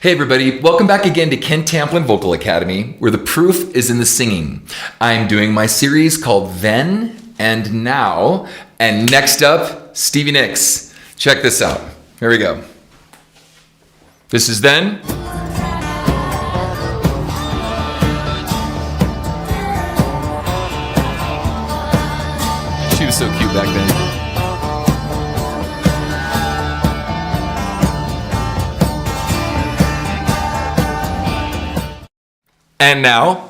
Hey everybody, welcome back again to Ken Tamplin Vocal Academy, where the proof is in the singing. I'm doing my series called Then and Now, and next up, Stevie Nicks. Check this out. Here we go. This is Then. She was so cute back then. And now,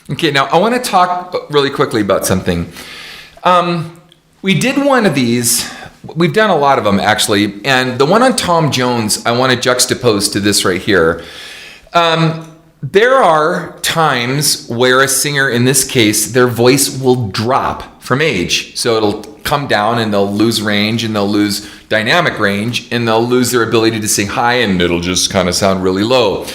okay, now I want to talk really quickly about something. We did one of these. We've done a lot of them actually, and the one on Tom Jones, I want to juxtapose to this right here. There are times where a singer, in this case, their voice will drop from age. So it'll come down and they'll lose range and they'll lose dynamic range and they'll lose their ability to sing high and it'll just kind of sound really low.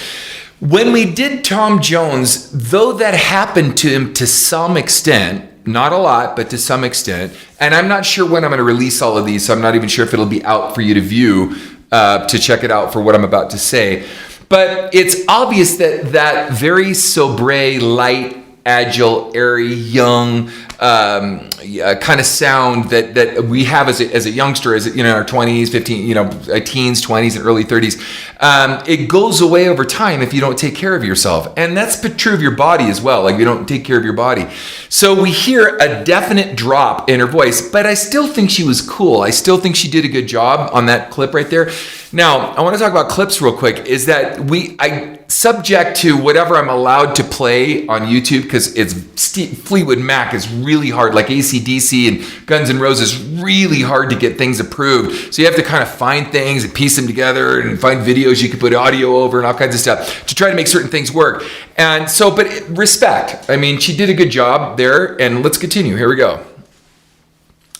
When we did Tom Jones, though that happened to him to some extent, not a lot, but to some extent. And I'm not sure when I'm going to release all of these, so I'm not even sure if it'll be out for you to view, to check it out for what I'm about to say. But it's obvious that that very sobre, light, agile, airy, young kind of sound that we have as a youngster, as in our 20s, 15, teens, 20s, and early 30s, it goes away over time if you don't take care of yourself. And that's true of your body as well. Like, you don't take care of your body. So we hear a definite drop in her voice, but I still think she was cool. I still think she did a good job on that clip right there. Now, I want to talk about clips real quick, is that I subject to whatever I'm allowed to play on YouTube, because it's Fleetwood Mac is really hard, like AC/DC and Guns N' Roses, really hard to get things approved. So you have to kind of find things and piece them together and find videos you can put audio over and all kinds of stuff to try to make certain things work. And so, but respect. I mean, she did a good job there, and let's continue. Here we go.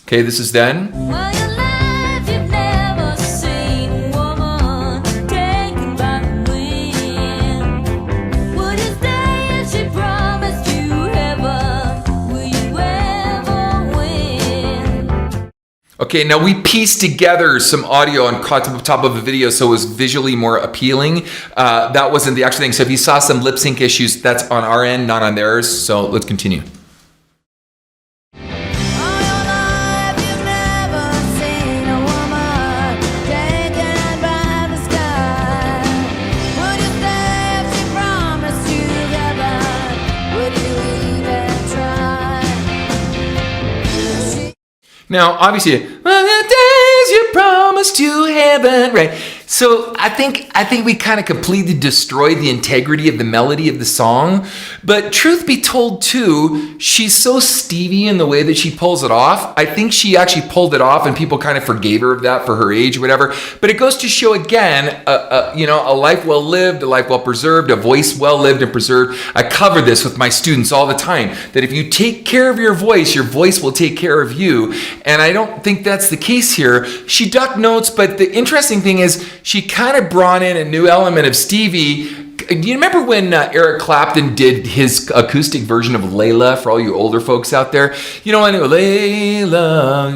Okay, this is Then. Okay, now we pieced together some audio on top of a video so it was visually more appealing. That wasn't the actual thing. So if you saw some lip sync issues, that's on our end, not on theirs. So let's continue. Now, obviously, well, the days you promised you heaven, right? So I think we kind of completely destroyed the integrity of the melody of the song. But truth be told, too, she's so Stevie in the way that she pulls it off. I think she actually pulled it off, and people kind of forgave her of that for her age or whatever. But it goes to show again, a life well lived, a life well preserved, a voice well lived and preserved. I cover this with my students all the time, that if you take care of your voice will take care of you. And I don't think that's the case here. She ducked notes, but the interesting thing is she kind of brought in a new element of Stevie. Do you remember when Eric Clapton did his acoustic version of Layla, for all you older folks out there? Layla,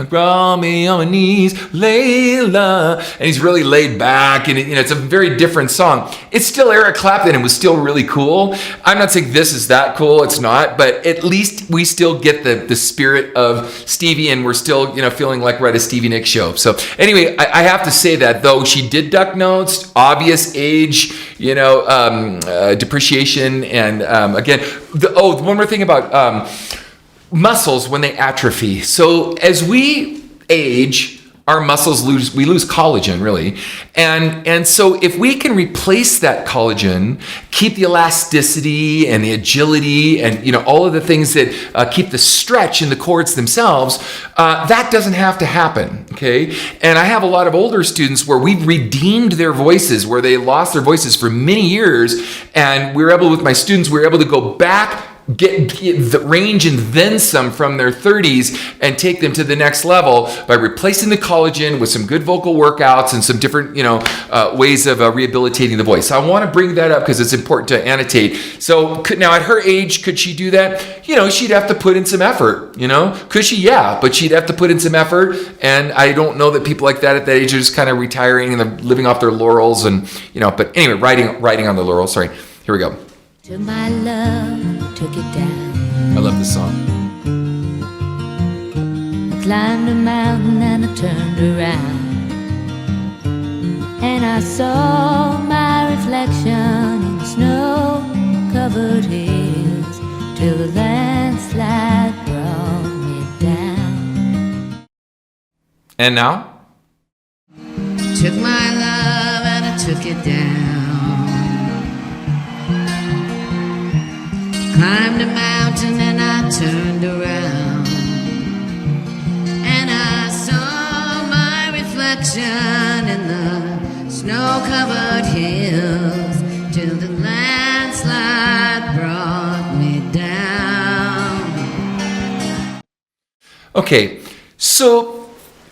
crawl me on my knees, Layla. And he's really laid back, and it's a very different song. It's still Eric Clapton and was still really cool. I'm not saying this is that cool, it's not, but at least we still get the spirit of Stevie, and we're still feeling like we're at a Stevie Nicks show. So anyway, I have to say that, though she did duck notes, obvious age, depreciation, and again, one more thing about muscles when they atrophy. So as we age, our muscles we lose collagen, really. And so if we can replace that collagen, keep the elasticity and the agility and all of the things that keep the stretch in the chords themselves, that doesn't have to happen, okay? And I have a lot of older students where we've redeemed their voices, where they lost their voices for many years, and with my students, we were able to go back get the range and then some from their 30s and take them to the next level by replacing the collagen with some good vocal workouts and some different, ways of rehabilitating the voice. So I want to bring that up because it's important to annotate. So now at her age, could she do that? She'd have to put in some effort, Could she? Yeah, but she'd have to put in some effort. And I don't know that people like that at that age are just kind of retiring and they're living off their laurels and, but anyway, riding on the laurels. Sorry. Here we go. Took my love, took it down. I love this song. I climbed a mountain and I turned around, and I saw my reflection in snow-covered hills till the landslide brought me down. And now? Took my love and I took it down. Climbed a mountain and I turned around, and I saw my reflection in the snow-covered hills till the landslide brought me down. Okay, so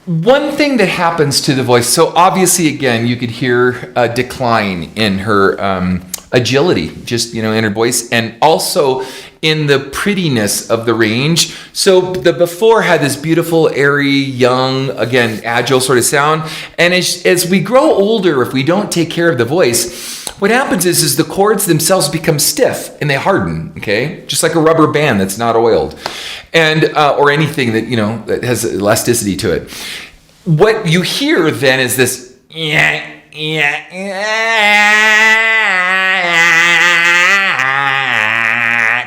one thing that happens to the voice, so obviously again you could hear a decline in her agility, just in her voice, and also in the prettiness of the range. So the before had this beautiful, airy, young, again, agile sort of sound. And as we grow older, if we don't take care of the voice, what happens is the cords themselves become stiff and they harden, okay? Just like a rubber band that's not oiled, and or anything that, that has elasticity to it. What you hear then is this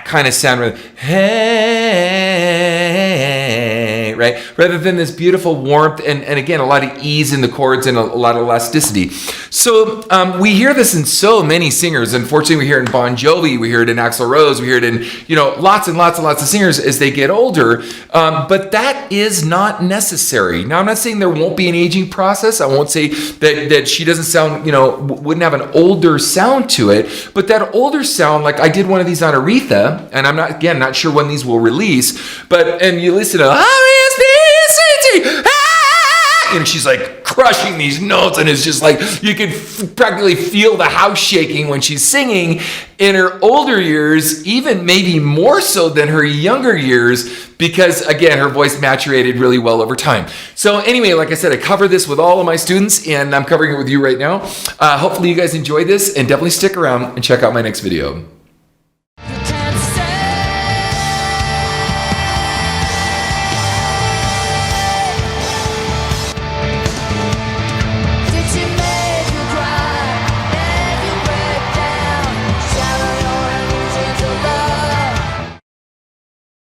kind of sound, right? Rather than this beautiful warmth and again, a lot of ease in the chords and a lot of elasticity. So we hear this in so many singers. Unfortunately, we hear it in Bon Jovi, we hear it in Axl Rose, we hear it in, lots and lots and lots of singers as they get older. But that is not necessary. Now, I'm not saying there won't be an aging process. I won't say that she doesn't sound, wouldn't have an older sound to it. But that older sound, like I did one of these on Aretha, and I'm not sure when these will release, and you listen to and she's like crushing these notes, and it's just like you can practically feel the house shaking when she's singing. In her older years, even maybe more so than her younger years, because again, her voice maturated really well over time. So anyway, like I said, I cover this with all of my students, and I'm covering it with you right now. Hopefully you guys enjoyed this, and definitely stick around and check out my next video.